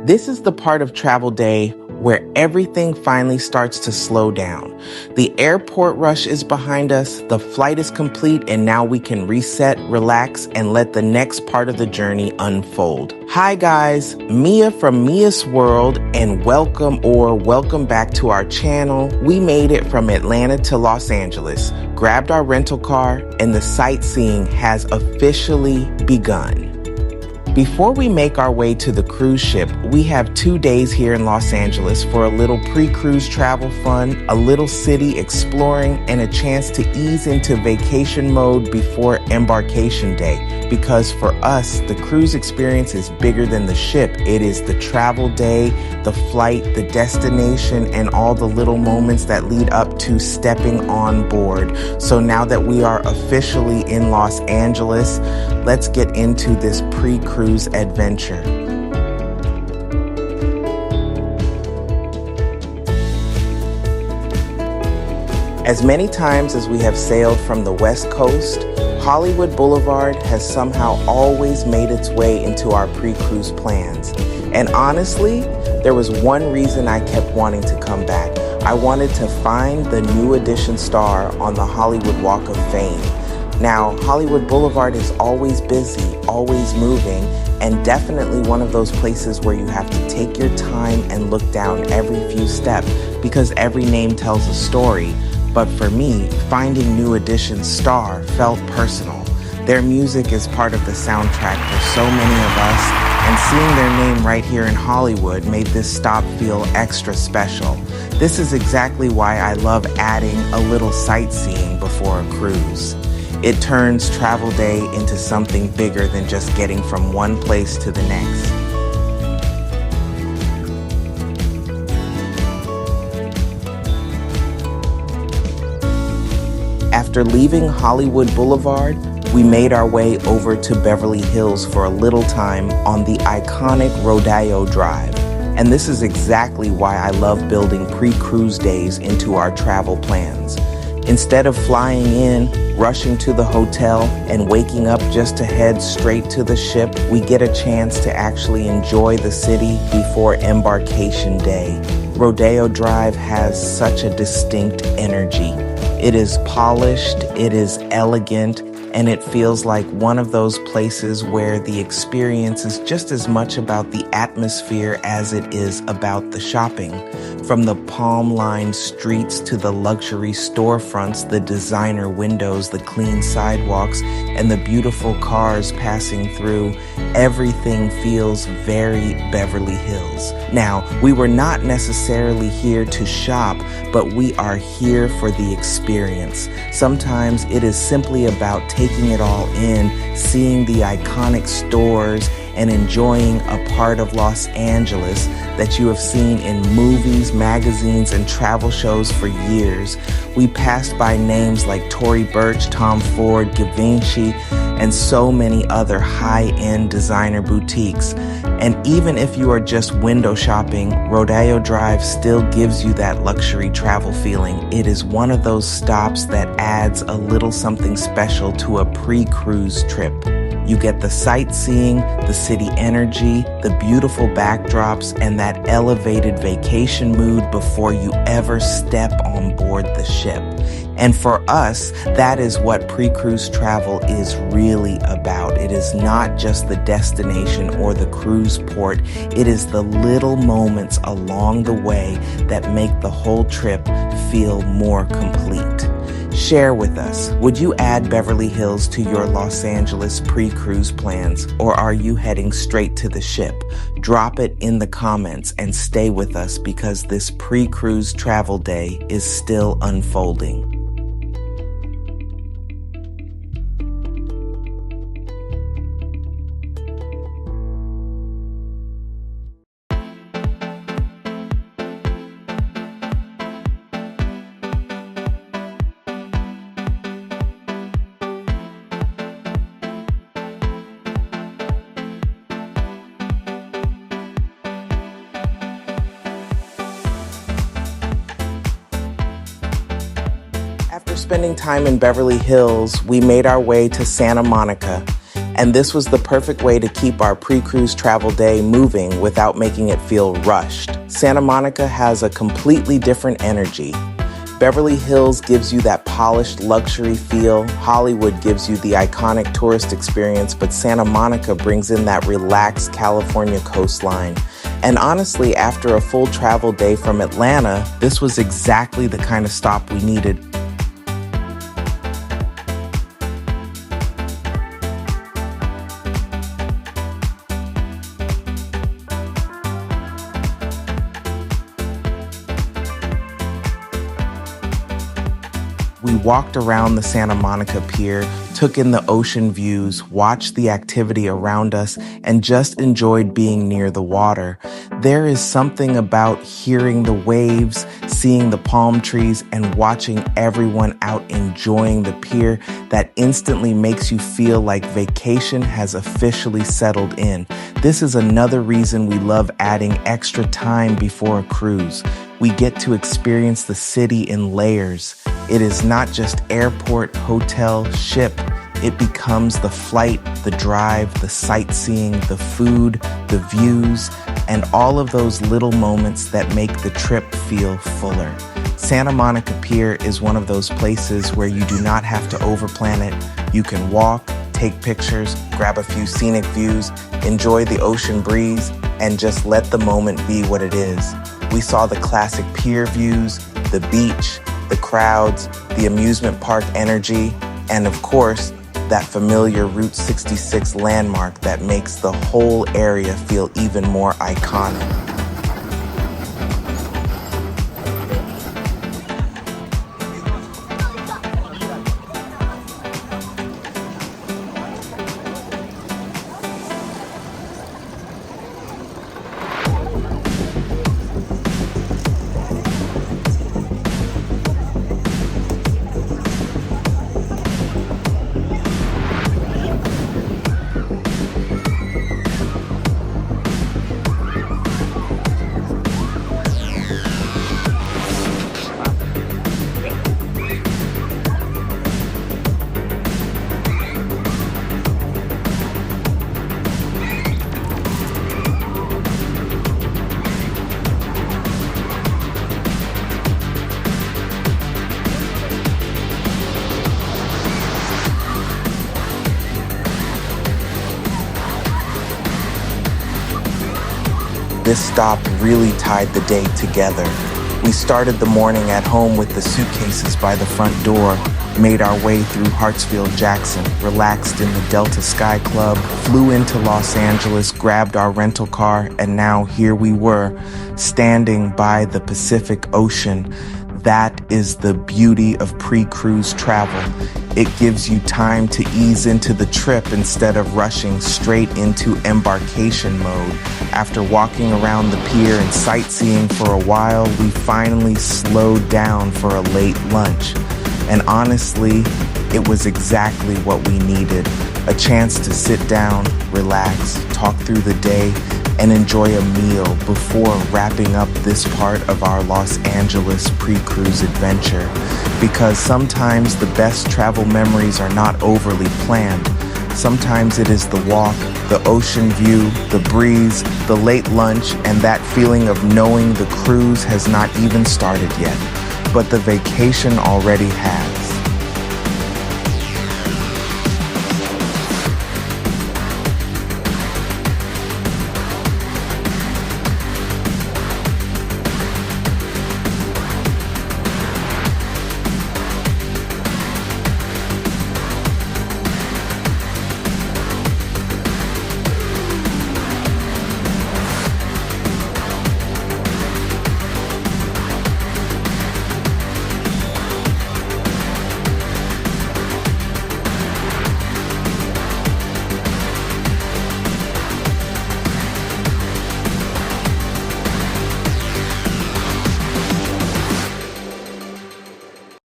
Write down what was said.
This is the part of travel day where everything finally starts to slow down. The airport rush is behind us, the flight is complete, and now we can reset, relax, and let the next part of the journey unfold. Hi guys, Mia from Mia's World, and welcome back to our channel. We made it from Atlanta to Los Angeles, grabbed our rental car, and the sightseeing has officially begun. Before we make our way to the cruise ship, we have 2 days here in Los Angeles for a little pre-cruise travel fun, a little city exploring, and a chance to ease into vacation mode before embarkation day. Because for us, the cruise experience is bigger than the ship. It is the travel day, the flight, the destination, and all the little moments that lead up to stepping on board. So now that we are officially in Los Angeles, let's get into this pre-cruise adventure. As many times as we have sailed from the West Coast, Hollywood Boulevard has somehow always made its way into our pre-cruise plans. And honestly, there was one reason I kept wanting to come back. I wanted to find the new edition star on the Hollywood Walk of Fame. Now, Hollywood Boulevard is always busy, always moving, and definitely one of those places where you have to take your time and look down every few steps because every name tells a story. But for me, finding New Edition's star felt personal. Their music is part of the soundtrack for so many of us, and seeing their name right here in Hollywood made this stop feel extra special. This is exactly why I love adding a little sightseeing before a cruise. It turns travel day into something bigger than just getting from one place to the next. After leaving Hollywood Boulevard, we made our way over to Beverly Hills for a little time on the iconic Rodeo Drive. And this is exactly why I love building pre-cruise days into our travel plans. Instead of flying in, rushing to the hotel, and waking up just to head straight to the ship, we get a chance to actually enjoy the city before embarkation day. Rodeo Drive has such a distinct energy. It is polished, it is elegant, and it feels like one of those places where the experience is just as much about the atmosphere as it is about the shopping. From the palm-lined streets to the luxury storefronts, the designer windows, the clean sidewalks, and the beautiful cars passing through, everything feels very Beverly Hills. Now, we were not necessarily here to shop, but we are here for the experience. Sometimes it is simply about taking it all in, seeing the iconic stores, and enjoying a part of Los Angeles that you have seen in movies, magazines, and travel shows for years. We passed by names like Tory Burch, Tom Ford, Givenchy, and so many other high-end designer boutiques. And even if you are just window shopping, Rodeo Drive still gives you that luxury travel feeling. It is one of those stops that adds a little something special to a pre-cruise trip. You get the sightseeing, the city energy, the beautiful backdrops, and that elevated vacation mood before you ever step on board the ship. And for us, that is what pre-cruise travel is really about. It is not just the destination or the cruise port. It is the little moments along the way that make the whole trip feel more complete. Share with us, would you add Beverly Hills to your Los Angeles pre-cruise plans, or are you heading straight to the ship? Drop it in the comments and stay with us because this pre-cruise travel day is still unfolding. After spending time in Beverly Hills, we made our way to Santa Monica. And this was the perfect way to keep our pre-cruise travel day moving without making it feel rushed. Santa Monica has a completely different energy. Beverly Hills gives you that polished luxury feel, Hollywood gives you the iconic tourist experience, but Santa Monica brings in that relaxed California coastline. And honestly, after a full travel day from Atlanta, this was exactly the kind of stop we needed. We walked around the Santa Monica Pier, took in the ocean views, watched the activity around us, and just enjoyed being near the water. There is something about hearing the waves, seeing the palm trees, and watching everyone out enjoying the pier that instantly makes you feel like vacation has officially settled in. This is another reason we love adding extra time before a cruise. We get to experience the city in layers. It is not just airport, hotel, ship. It becomes the flight, the drive, the sightseeing, the food, the views, and all of those little moments that make the trip feel fuller. Santa Monica Pier is one of those places where you do not have to overplan it. You can walk, take pictures, grab a few scenic views, enjoy the ocean breeze, and just let the moment be what it is. We saw the classic pier views, the beach, the crowds, the amusement park energy, and of course, that familiar Route 66 landmark that makes the whole area feel even more iconic. This stop really tied the day together. We started the morning at home with the suitcases by the front door, made our way through Hartsfield-Jackson, relaxed in the Delta Sky Club, flew into Los Angeles, grabbed our rental car, and now here we were, standing by the Pacific Ocean. That is the beauty of pre-cruise travel. It gives you time to ease into the trip instead of rushing straight into embarkation mode. After walking around the pier and sightseeing for a while, we finally slowed down for a late lunch. And honestly, it was exactly what we needed. A chance to sit down, relax, talk through the day, and enjoy a meal before wrapping up this part of our Los Angeles pre-cruise adventure. Because sometimes the best travel memories are not overly planned. Sometimes it is the walk, the ocean view, the breeze, the late lunch, and that feeling of knowing the cruise has not even started yet, but the vacation already has.